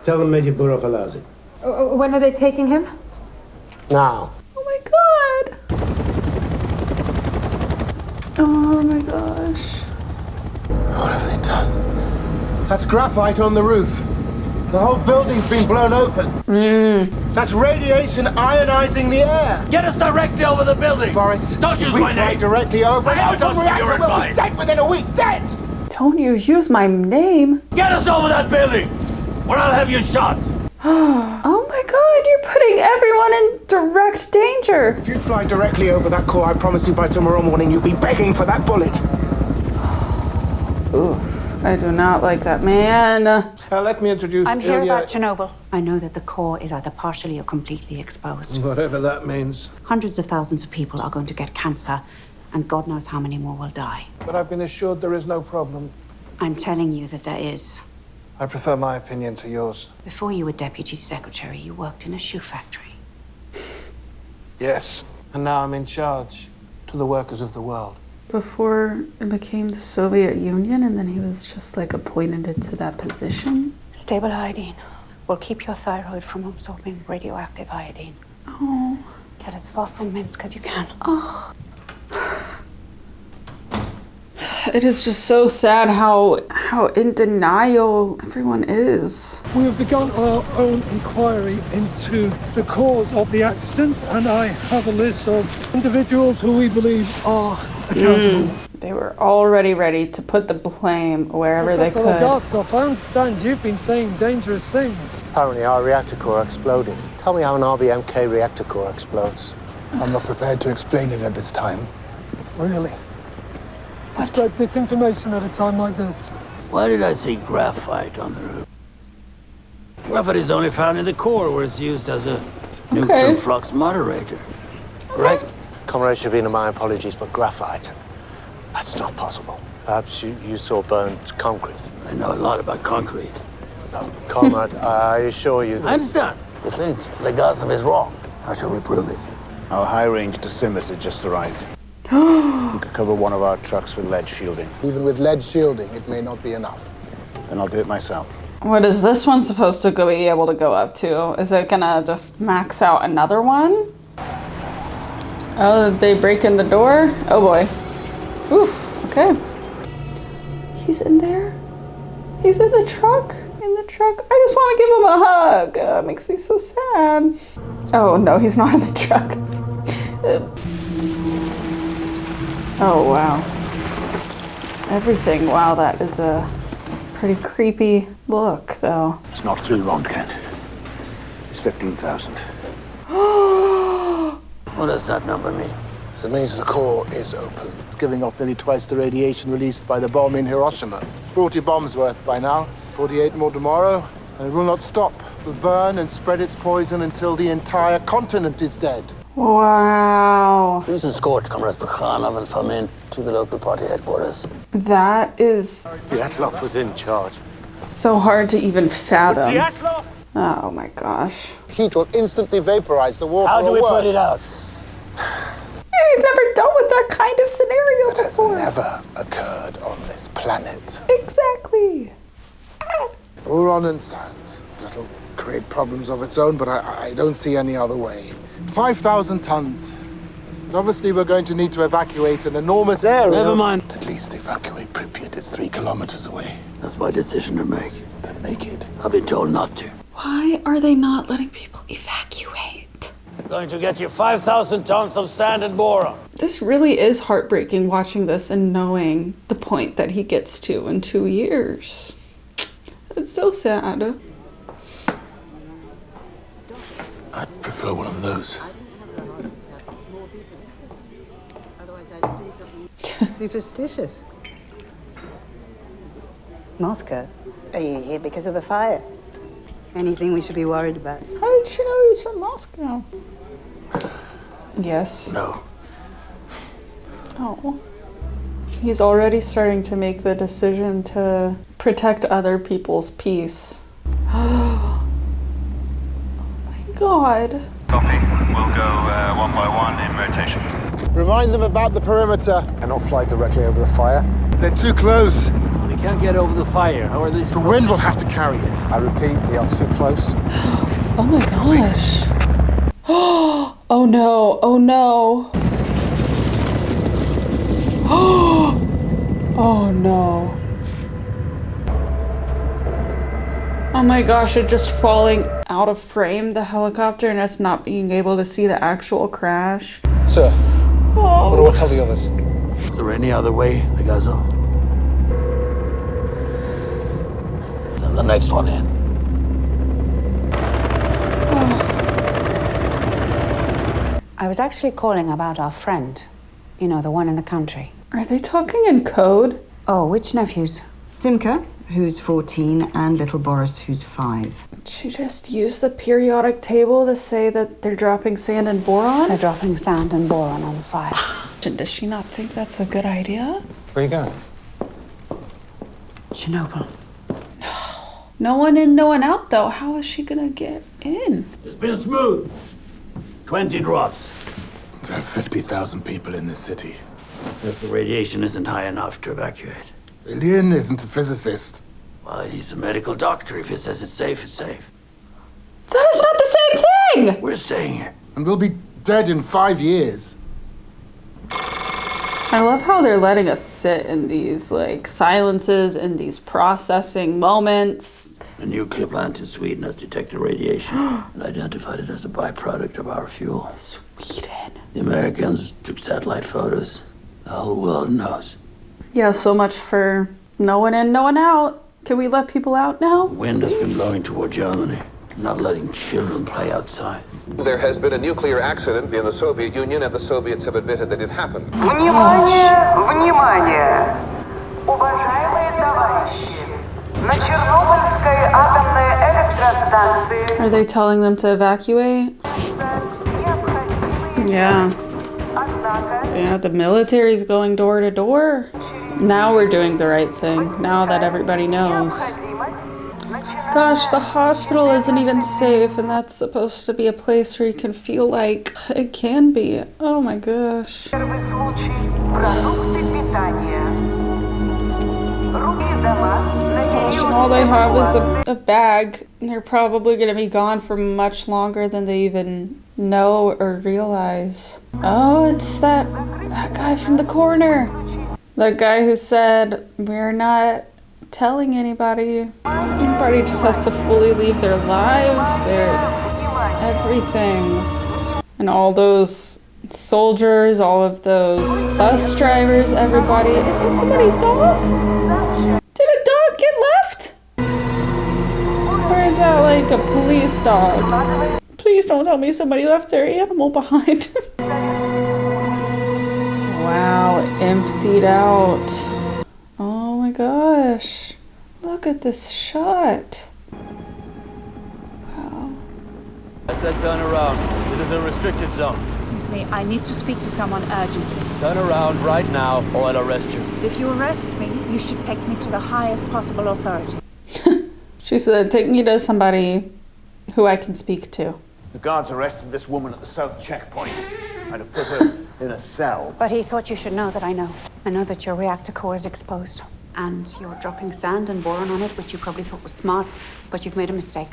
Speaker 3: Tell them Major Burov allows it.
Speaker 6: When are they taking him?
Speaker 11: Now.
Speaker 1: Oh my god! Oh my gosh.
Speaker 3: What have they done? That's graphite on the roof. The whole building's been blown open. That's radiation ionizing the air.
Speaker 20: Get us directly over the building!
Speaker 3: Boris,
Speaker 20: Don't use
Speaker 3: we
Speaker 20: my
Speaker 3: fly
Speaker 20: name!
Speaker 3: directly over.
Speaker 20: I never
Speaker 3: Our
Speaker 20: trusted
Speaker 3: reactor
Speaker 20: your
Speaker 3: will be
Speaker 20: advice.
Speaker 3: dead within a week. Dead!
Speaker 1: Don't you use my name?
Speaker 20: Get us over that building! Or I'll have you shot!
Speaker 1: Oh my god, you're putting everyone in direct danger.
Speaker 3: If you fly directly over that core, I promise you by tomorrow morning you'll be begging for that bullet.
Speaker 1: Oof, I do not like that man.
Speaker 3: Let me introduce
Speaker 8: I'm here
Speaker 3: Ilya.
Speaker 8: about Chernobyl. I know that the core is either partially or completely exposed.
Speaker 3: Whatever that means.
Speaker 8: Hundreds of thousands of people are going to get cancer, and God knows how many more will die.
Speaker 3: But I've been assured there is no problem.
Speaker 8: I'm telling you that there is.
Speaker 3: I prefer my opinion to yours.
Speaker 8: Before you were deputy secretary, you worked in a shoe factory.
Speaker 3: Yes. And now I'm in charge to the workers of the world.
Speaker 1: Before it became the Soviet Union, and then he was just like appointed into that position.
Speaker 8: Stable iodine will keep your thyroid from absorbing radioactive iodine.
Speaker 1: Oh.
Speaker 8: Get as far from Minsk as you can.
Speaker 1: Oh. It is just so sad how in denial everyone is.
Speaker 12: We have begun our own inquiry into the cause of the accident, and I have a list of individuals who we believe are accountable.
Speaker 1: They were already ready to put the blame wherever they
Speaker 12: Professor
Speaker 1: could.
Speaker 12: Legasov, I understand you've been saying dangerous things.
Speaker 11: Apparently our reactor core exploded. Tell me how an RBMK reactor core explodes.
Speaker 16: I'm not prepared to explain it at this time.
Speaker 12: Really? To spread disinformation at a time like this.
Speaker 20: Why did I see graphite on the roof? Graphite is only found in the core, where it's used as a neutral flux moderator. Correct?
Speaker 11: Comrade Shabina, my apologies, but graphite, that's not possible. Perhaps you saw burnt concrete.
Speaker 20: I know a lot about concrete.
Speaker 11: No, Comrade, I assure you that...
Speaker 20: I understand. You think Legasov is wrong. How shall we prove it?
Speaker 16: Our high-range dosimeter just arrived. We could cover one of our trucks with lead shielding. Even with lead shielding, it may not be enough. Then I'll do it myself.
Speaker 1: What is this one supposed to be able to go up to? Is it gonna just max out another one? Oh, did they break in the door? Oh boy. Oof, okay. He's in there? He's in the truck? In the truck? I just want to give him a hug. It makes me so sad. Oh no, he's not in the truck. Oh wow. Everything, wow, that is a pretty creepy look though.
Speaker 16: It's not 3 Röntgen. It's 15,000.
Speaker 20: What does that number mean?
Speaker 16: It means the core is open. It's giving off nearly twice the radiation released by the bomb in Hiroshima. 40 bombs worth by now. 48 more tomorrow, and it will not stop. It will burn and spread its poison until the entire continent is dead.
Speaker 1: Wow.
Speaker 20: Please escort Comrades Brekhanov and Fumai to the local party headquarters.
Speaker 1: That is
Speaker 11: Dyatlov was in charge.
Speaker 1: so hard to even fathom. Oh my gosh.
Speaker 16: Heat will instantly vaporize the water.
Speaker 20: How do we put it out?
Speaker 1: You've never dealt with that kind of scenario
Speaker 3: That has
Speaker 1: before.
Speaker 3: never occurred on this planet.
Speaker 1: Exactly.
Speaker 16: Boron and sand. That'll create problems of its own, but I don't see any other way. 5,000 tons. Obviously, we're going to need to evacuate an enormous area.
Speaker 20: Never mind.
Speaker 3: At least evacuate Pripyat. It's 3 kilometers away.
Speaker 20: That's my decision to make.
Speaker 3: Then make it.
Speaker 20: I've been told not to.
Speaker 1: Why are they not letting people evacuate?
Speaker 20: Going to get you 5,000 tons of sand and boron.
Speaker 1: This really is heartbreaking watching this and knowing the point that he gets to in 2 years. It's so sad.
Speaker 3: I'd prefer one of those.
Speaker 21: Superstitious. Moscow? Are you here because of the fire? Anything we should be worried about?
Speaker 1: How did you know he was from Moscow? Yes.
Speaker 3: No.
Speaker 1: Oh. He's already starting to make the decision to protect other people's peace. Oh my god.
Speaker 22: Copy. We'll go one by one in rotation.
Speaker 16: Remind them about the perimeter.
Speaker 17: And not fly directly over the fire.
Speaker 16: They're too close.
Speaker 20: They can't get over the fire. How are they?
Speaker 16: The wind will have to carry it.
Speaker 17: I repeat, they are too close.
Speaker 1: Oh my gosh. Oh no. Oh no. Oh no. Oh my gosh, it just falling out of frame, the helicopter, and us not being able to see the actual crash.
Speaker 17: Sir,
Speaker 1: Oh.
Speaker 17: what do I tell the others?
Speaker 20: Is there any other way, Legazo? Send the next one in.
Speaker 23: I was actually calling about our friend. You know, the one in the country.
Speaker 1: Are they talking in code?
Speaker 23: Oh, which nephews?
Speaker 21: Simka, who's 14, and little Boris, who's 5.
Speaker 1: She just used the periodic table to say that they're dropping sand and boron?
Speaker 23: They're dropping sand and boron on the fire.
Speaker 1: And does she not think that's a good idea?
Speaker 17: Where are you going?
Speaker 23: Chernobyl.
Speaker 1: No one in, no one out, though. How is she gonna get in?
Speaker 20: It's been smooth. 20 drops.
Speaker 3: There are 50,000 people in this city.
Speaker 20: Says the radiation isn't high enough to evacuate.
Speaker 16: Lillian isn't a physicist.
Speaker 20: Well, he's a medical doctor. If he says it's safe, it's safe.
Speaker 1: That is not the same thing!
Speaker 20: We're staying here.
Speaker 16: And we'll be dead in 5 years.
Speaker 1: I love how they're letting us sit in these, like, silences and these processing moments.
Speaker 20: A nuclear plant in Sweden has detected radiation and identified it as a byproduct of our fuel.
Speaker 1: Sweden.
Speaker 20: The Americans took satellite photos. The whole world knows.
Speaker 1: Yeah, so much for no one in, no one out. Can we let people out now?
Speaker 20: Wind has been blowing toward Germany, not letting children play outside.
Speaker 24: There has been a nuclear accident in the Soviet Union, and the Soviets have admitted that it happened.
Speaker 25: Внимание! Внимание! Уважаемые товарищи! На Чернобыльской атомной электростанции...
Speaker 1: Are they telling them to evacuate? Yeah. Yeah, the military's going door to door. Now we're doing the right thing, now that everybody knows. Gosh, the hospital isn't even safe, and that's supposed to be a place where you can feel like it can be. Oh my gosh. Gosh, and all they have is a bag, and they're probably going to be gone for much longer than they even know or realize. Oh, it's that guy from the corner. That guy who said, we're not telling anybody. Everybody just has to fully leave their lives, their everything. And all those soldiers, all of those bus drivers, everybody. Is that somebody's dog? Did a dog get left? Or is that like a police dog? Please don't tell me somebody left their animal behind. Wow, emptied out. Oh my gosh. Look at this shot. Wow.
Speaker 2: I said turn around. This is a restricted zone.
Speaker 4: Listen to me. I need to speak to someone urgently.
Speaker 2: Turn around right now or I'll arrest you.
Speaker 4: If you arrest me, you should take me to the highest possible authority.
Speaker 1: She said, take me to somebody who I can speak to.
Speaker 11: The guards arrested this woman at the south checkpoint. I'd have put her in a cell.
Speaker 23: But he thought you should know that I know. I know that your reactor core is exposed. And you're dropping sand and boron on it, which you probably thought was smart, but you've made a mistake.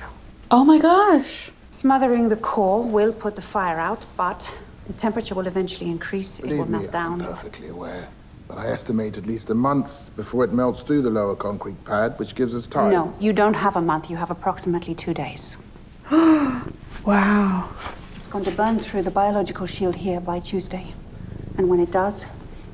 Speaker 1: Oh my gosh.
Speaker 23: Smothering the core will put the fire out, but the temperature will eventually increase. It will melt down.
Speaker 16: I'm perfectly aware. But I estimate at least a month before it melts through the lower concrete pad, which gives us time.
Speaker 23: No, you don't have a month. You have approximately 2 days.
Speaker 1: Wow.
Speaker 23: It's going to burn through the biological shield here by Tuesday. And when it does,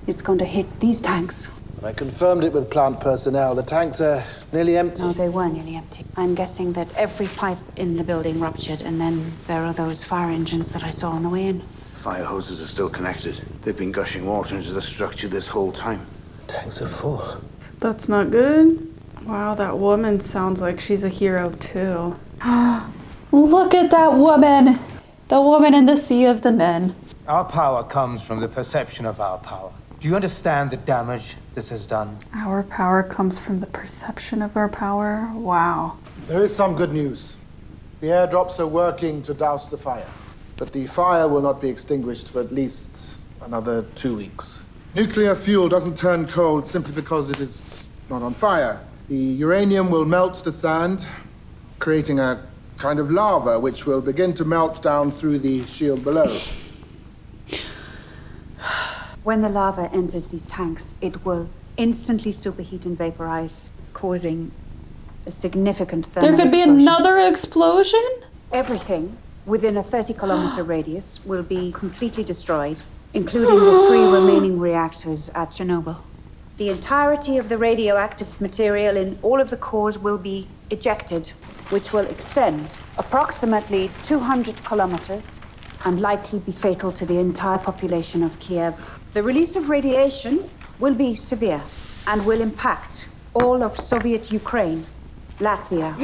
Speaker 23: it's going to hit these tanks.
Speaker 17: I confirmed it with plant personnel. The tanks are nearly empty.
Speaker 23: No, they were nearly empty. I'm guessing that every pipe in the building ruptured, and then there are those fire engines that I saw on the way in.
Speaker 11: Fire hoses are still connected. They've been gushing water into the structure this whole time.
Speaker 17: Tanks are full.
Speaker 1: That's not good. Wow, that woman sounds like she's a hero too. Look at that woman! The woman in the sea of the men.
Speaker 15: Our power comes from the perception of our power. Do you understand the damage this has done?
Speaker 1: Our power comes from the perception of our power? Wow.
Speaker 16: There is some good news. The airdrops are working to douse the fire. But the fire will not be extinguished for at least another 2 weeks. Nuclear fuel doesn't turn cold simply because it is not on fire. The uranium will melt the sand, creating a kind of lava which will begin to melt down through the shield below.
Speaker 23: When the lava enters these tanks, it will instantly superheat and vaporize, causing a significant thermal
Speaker 1: There could be
Speaker 23: explosion.
Speaker 1: another explosion?
Speaker 23: Everything within a 30-kilometer radius will be completely destroyed, including the 3 remaining reactors at Chernobyl. The entirety of the radioactive material in all of the cores will be ejected, which will extend approximately 200 kilometers and likely be fatal to the entire population of Kiev. The release of radiation will be severe and will impact all of Soviet Ukraine, Latvia,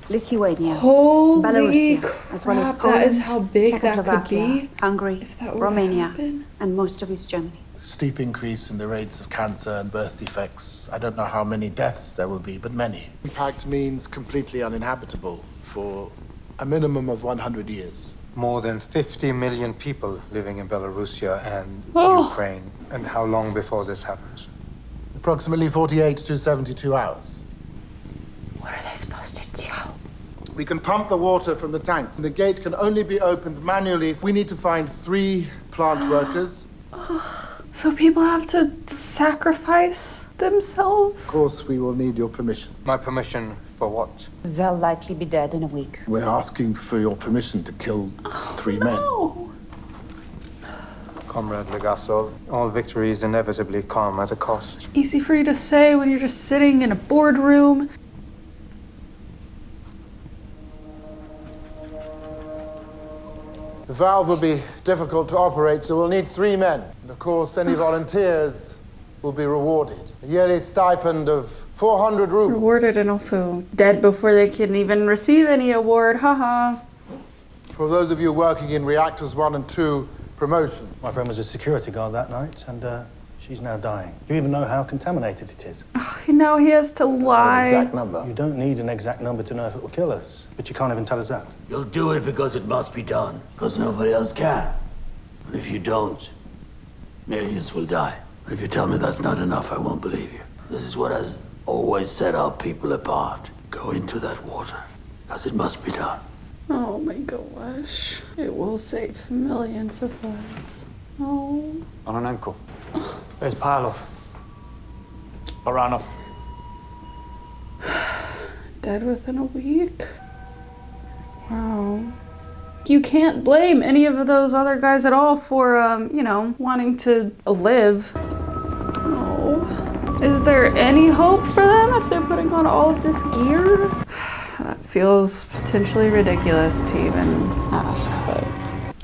Speaker 23: Lithuania,
Speaker 1: Holy
Speaker 23: Belarus, as well as
Speaker 1: crap,
Speaker 23: Poland,
Speaker 1: that is how big that could
Speaker 23: Czechoslovakia,
Speaker 1: be
Speaker 23: Hungary,
Speaker 1: if that were to
Speaker 23: Romania,
Speaker 1: happen.
Speaker 23: and most of East Germany.
Speaker 17: Steep increase in the rates of cancer and birth defects. I don't know how many deaths there will be, but many.
Speaker 16: Impact means completely uninhabitable for a minimum of 100 years.
Speaker 15: More than 50 million people living in Belarusia and Ukraine. And how long before this happens?
Speaker 16: Approximately 48 to 72 hours.
Speaker 23: What are they supposed to do?
Speaker 16: We can pump the water from the tanks. The gate can only be opened manually. We need to find 3 plant workers.
Speaker 1: So people have to sacrifice themselves?
Speaker 16: Of course, we will need your permission.
Speaker 15: My permission for what?
Speaker 23: They'll likely be dead in a week.
Speaker 16: We're asking for your permission to kill 3 men.
Speaker 15: Comrade Legasov, all victories inevitably come at a cost.
Speaker 1: Easy for you to say when you're just sitting in a boardroom.
Speaker 16: The valve will be difficult to operate, so we'll need 3 men. And of course, any volunteers will be rewarded. A yearly stipend of 400 rubles.
Speaker 1: Rewarded and also dead before they can even receive any award. Haha.
Speaker 16: For those of you working in reactors 1 and 2, promotion.
Speaker 17: My friend was a security guard that night, and she's now dying. You even know how contaminated it is.
Speaker 1: Now he has to lie.
Speaker 17: Exact number. You don't need an exact number to know if it will kill us, but you can't even tell us that.
Speaker 20: You'll do it because it must be done, because nobody else can. And if you don't, millions will die. If you tell me that's not enough, I won't believe you. This is what has always set our people apart. Go into that water, because it must be done.
Speaker 1: Oh my gosh. It will save millions of lives. Oh.
Speaker 7: On an ankle.
Speaker 2: Where's Parlov? Baranov.
Speaker 1: Dead within a week? Wow. You can't blame any of those other guys at all for, you know, wanting to live. Oh. Is there any hope for them if they're putting on all of this gear? That feels potentially ridiculous to even ask, but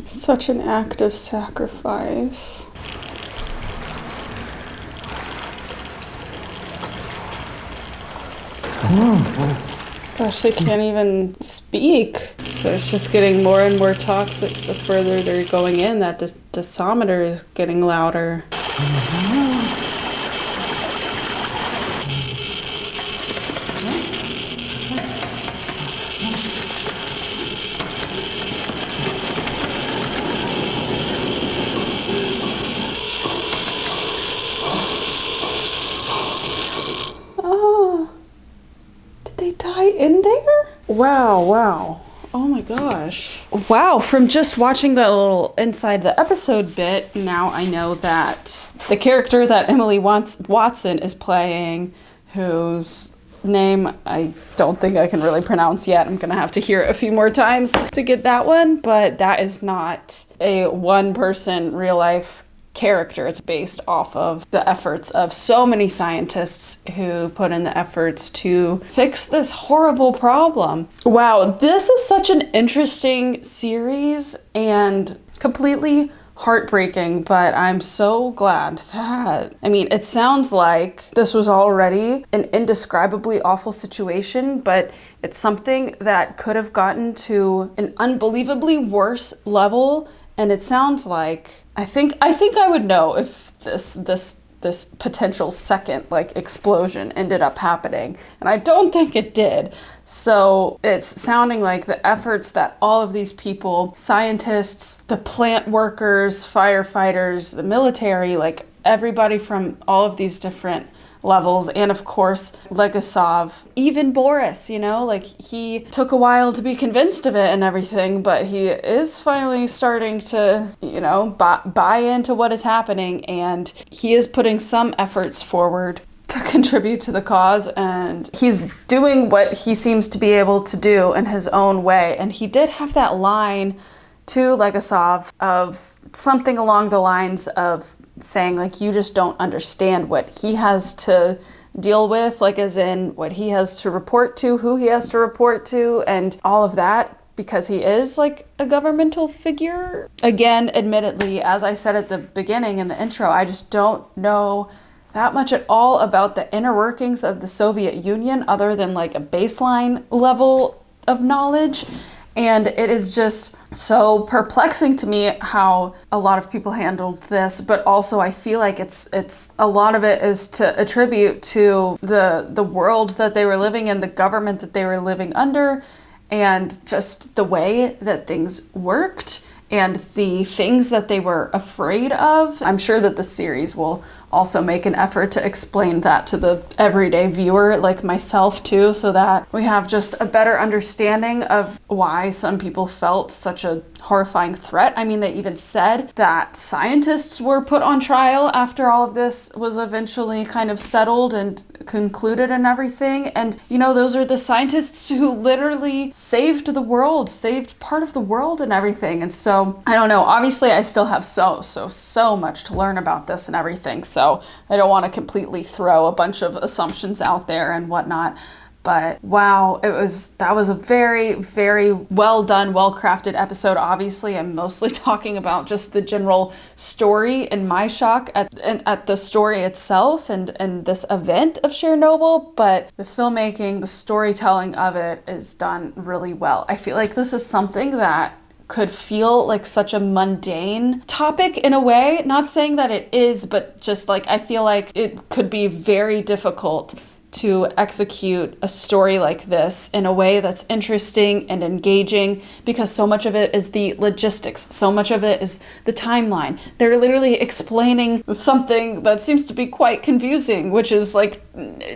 Speaker 1: such an act of sacrifice. Gosh, they can't even speak. So it's just getting more and more toxic the further they're going in. That dosimeter is getting louder. In there? Wow. Oh my gosh. Wow, from just watching that little inside the episode bit, now I know that the character that Emily Watson is playing, whose name I don't think I can really pronounce yet. I'm gonna have to hear it a few more times to get that one, but that is not a one-person real-life character. It's based off of the efforts of so many scientists who put in the efforts to fix this horrible problem. Wow, this is such an interesting series and completely heartbreaking, but I'm so glad that, I mean, it sounds like this was already an indescribably awful situation, but it's something that could have gotten to an unbelievably worse level. And it sounds like, I think I would know if this potential second explosion ended up happening. And I don't think it did. So it's sounding like the efforts that all of these people, scientists, the plant workers, firefighters, the military, everybody from all of these different levels, and of course Legasov, even Boris, he took a while to be convinced of it and everything, but he is finally starting to, buy into what is happening, and he is putting some efforts forward to contribute to the cause, and he's doing what he seems to be able to do in his own way. And he did have that line to Legasov of something along the lines of saying you just don't understand what he has to deal with, as in what he has to report to, who he has to report to, and all of that, because he is a governmental figure. Again, admittedly, as I said at the beginning in the intro, I just don't know that much at all about the inner workings of the Soviet Union other than a baseline level of knowledge. And it is just so perplexing to me how a lot of people handled this, but also I feel like it's a lot of it is to attribute to the world that they were living in, the government that they were living under, and just the way that things worked and the things that they were afraid of. I'm sure that the series will also make an effort to explain that to the everyday viewer like myself too, so that we have just a better understanding of why some people felt such a horrifying threat. I mean, they even said that scientists were put on trial after all of this was eventually kind of settled and concluded and everything. And, those are the scientists who literally saved the world, saved part of the world and everything. And so, I don't know, obviously I still have so much to learn about this and everything. So I don't want to completely throw a bunch of assumptions out there and whatnot. But wow, that was a very, very well done, well crafted episode. Obviously, I'm mostly talking about just the general story and my shock at the story itself and this event of Chernobyl. But the filmmaking, the storytelling of it is done really well. I feel like this is something that could feel like such a mundane topic in a way. Not saying that it is, but just I feel like it could be very difficult to execute a story like this in a way that's interesting and engaging, because so much of it is the logistics, so much of it is the timeline. They're literally explaining something that seems to be quite confusing, which is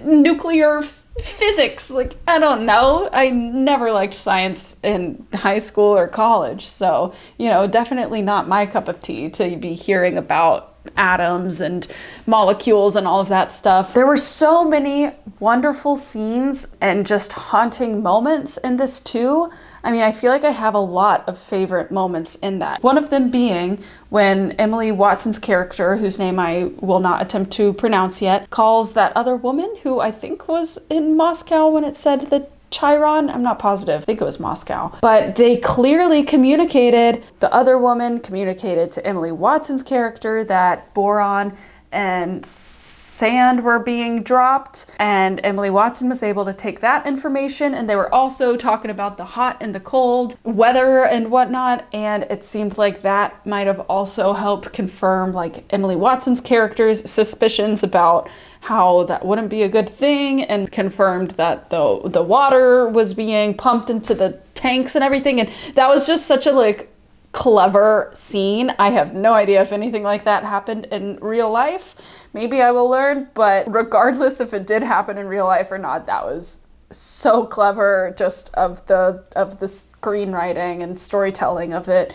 Speaker 1: nuclear physics. I don't know. I never liked science in high school or college, so definitely not my cup of tea to be hearing about atoms and molecules and all of that stuff. There were so many wonderful scenes and just haunting moments in this too. I mean, I feel like I have a lot of favorite moments in that. One of them being when Emily Watson's character, whose name I will not attempt to pronounce yet, calls that other woman who I think was in Moscow when it said the Chiron, I'm not positive, I think it was Moscow. But they clearly communicated, the other woman communicated to Emily Watson's character that boron and sand were being dropped, and Emily Watson was able to take that information, and they were also talking about the hot and the cold weather and whatnot, and it seemed like that might have also helped confirm like Emily Watson's character's suspicions about how that wouldn't be a good thing, and confirmed that the water was being pumped into the tanks and everything. And that was just such a like clever scene. I have no idea if anything like that happened in real life. Maybe I will learn, but regardless if it did happen in real life or not, that was so clever, just of the screenwriting and storytelling of it.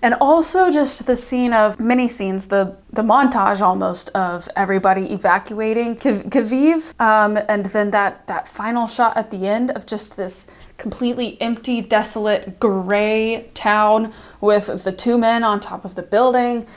Speaker 1: And also just the scene of mini scenes, the montage almost of everybody evacuating Lviv, and then that final shot at the end of just this completely empty, desolate, gray town with the two men on top of the building.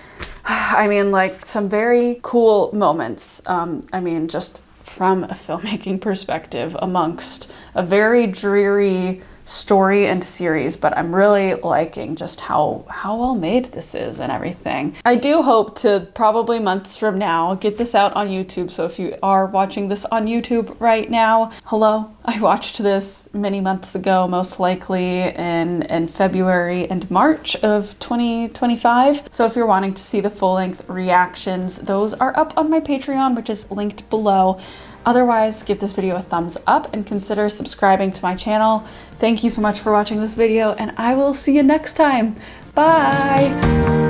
Speaker 1: I mean, like, some very cool moments. I mean, just from a filmmaking perspective, amongst a very dreary story and series, but I'm really liking just how well made this is and everything. I do hope to, probably months from now, get this out on YouTube. So if you are watching this on YouTube right now, hello. I watched this many months ago, most likely in February and March of 2025. So if you're wanting to see the full-length reactions, those are up on my Patreon, which is linked below. Otherwise, give this video a thumbs up and consider subscribing to my channel. Thank you so much for watching this video, and I will see you next time. Bye!